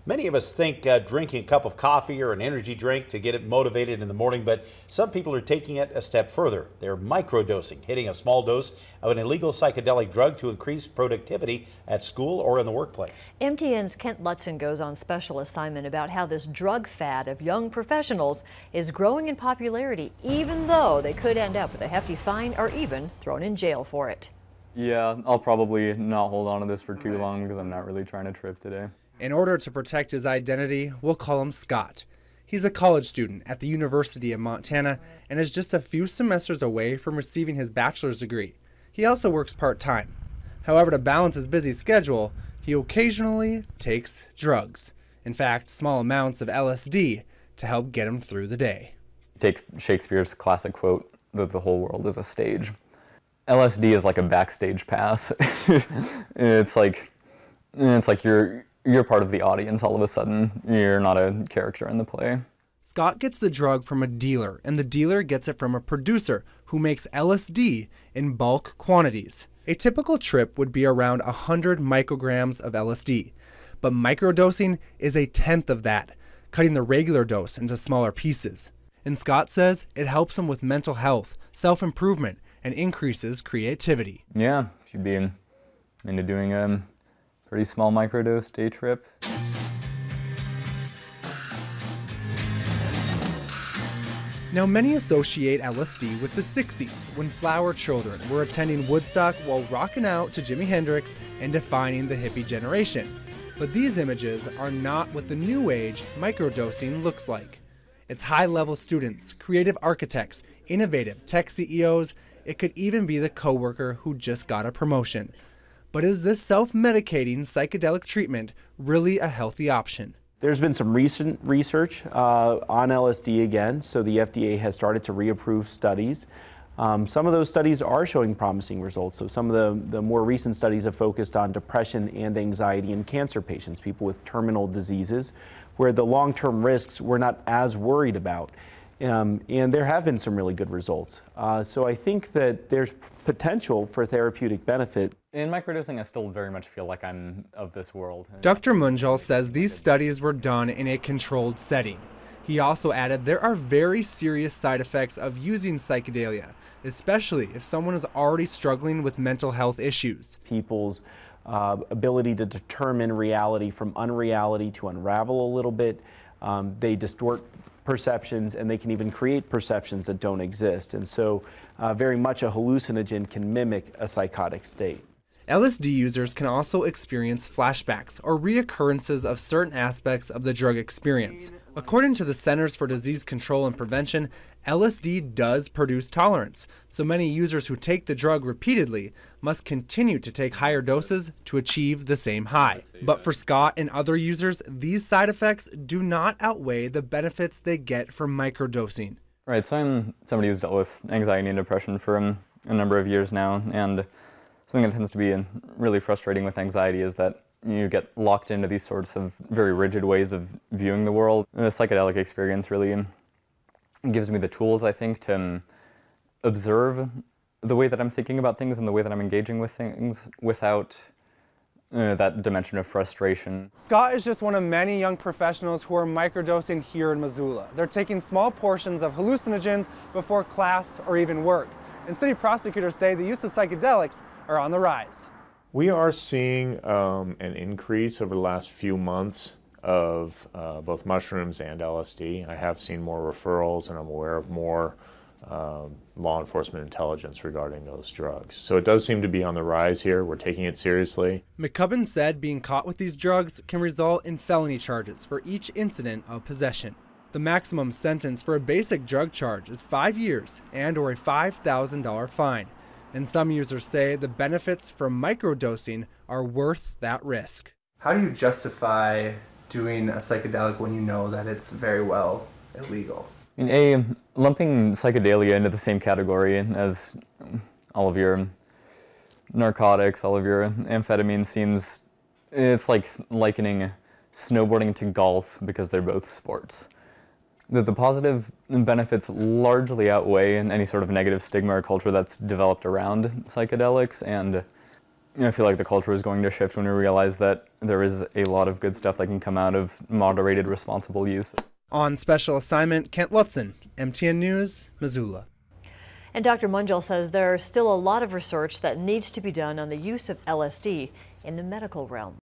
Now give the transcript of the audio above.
Many of us think drinking a cup of coffee or an energy drink to get it motivated in the morning, but some people are taking it a step further. They're microdosing, hitting a small dose of an illegal psychedelic drug to increase productivity at school or in the workplace. MTN's Kent Lutzen goes on special assignment about how this drug fad of young professionals is growing in popularity, even though they could end up with a hefty fine or even thrown in jail for it. Yeah, I'll probably not hold on to this for too long because I'm not really trying to trip today. In order to protect his identity, we'll call him Scott. He's a college student at the University of Montana and is just a few semesters away from receiving his bachelor's degree. He also works part-time. However, to balance his busy schedule, he occasionally takes drugs. In fact, small amounts of LSD to help get him through the day. Take Shakespeare's classic quote that the whole world is a stage. LSD is like a backstage pass. It's like you're part of the audience all of a sudden. You're not a character in the play. Scott gets the drug from a dealer, and the dealer gets it from a producer who makes LSD in bulk quantities. A typical trip would be around 100 micrograms of LSD, but microdosing is a tenth of that, cutting the regular dose into smaller pieces. And Scott says it helps him with mental health, self-improvement, and increases creativity. Yeah, if you'd be into doing a pretty small microdose day trip. Now, many associate LSD with the 60s, when flower children were attending Woodstock while rocking out to Jimi Hendrix and defining the hippie generation. But these images are not what the new age microdosing looks like. It's high-level students, creative architects, innovative tech CEOs. It could even be the coworker who just got a promotion. But is this self-medicating psychedelic treatment really a healthy option? There's been some recent research on LSD again, so the FDA has started to reapprove studies. Some of those studies are showing promising results. So some of the more recent studies have focused on depression and anxiety in cancer patients, people with terminal diseases, where the long-term risks we're not as worried about. And there have been some really good results. So I think that there's potential for therapeutic benefit. In microdosing, I still very much feel like I'm of this world. Dr. Munjal says these studies were done in a controlled setting. He also added there are very serious side effects of using psychedelia, especially if someone is already struggling with mental health issues. People's ability to determine reality from unreality to unravel a little bit. They distort perceptions, and they can even create perceptions that don't exist. And so very much a hallucinogen can mimic a psychotic state. LSD users can also experience flashbacks or reoccurrences of certain aspects of the drug experience. According to the Centers for Disease Control and Prevention, LSD does produce tolerance, so many users who take the drug repeatedly must continue to take higher doses to achieve the same high. But for Scott and other users, these side effects do not outweigh the benefits they get from microdosing. Right, so I'm somebody who's dealt with anxiety and depression for a number of years now, and something that tends to be really frustrating with anxiety is that you get locked into these sorts of very rigid ways of viewing the world. The psychedelic experience really gives me the tools, I think, to observe the way that I'm thinking about things and the way that I'm engaging with things without that dimension of frustration. Scott is just one of many young professionals who are microdosing here in Missoula. They're taking small portions of hallucinogens before class or even work. And city prosecutors say the use of psychedelics are on the rise. We are seeing an increase over the last few months of both mushrooms and LSD. I have seen more referrals, and I'm aware of more law enforcement intelligence regarding those drugs. So it does seem to be on the rise here. We're taking it seriously. McCubbin said being caught with these drugs can result in felony charges for each incident of possession. The maximum sentence for a basic drug charge is 5 years and/or a $5,000 fine. And some users say the benefits from microdosing are worth that risk. How do you justify doing a psychedelic when you know that it's very well illegal? Lumping psychedelia into the same category as all of your narcotics, all of your amphetamines it's like likening snowboarding to golf because they're both sports. The positive benefits largely outweigh any sort of negative stigma or culture that's developed around psychedelics, and I feel like the culture is going to shift when we realize that there is a lot of good stuff that can come out of moderated, responsible use. On special assignment, Kent Lutzen, MTN News, Missoula. And Dr. Mungiel says there's still a lot of research that needs to be done on the use of LSD in the medical realm.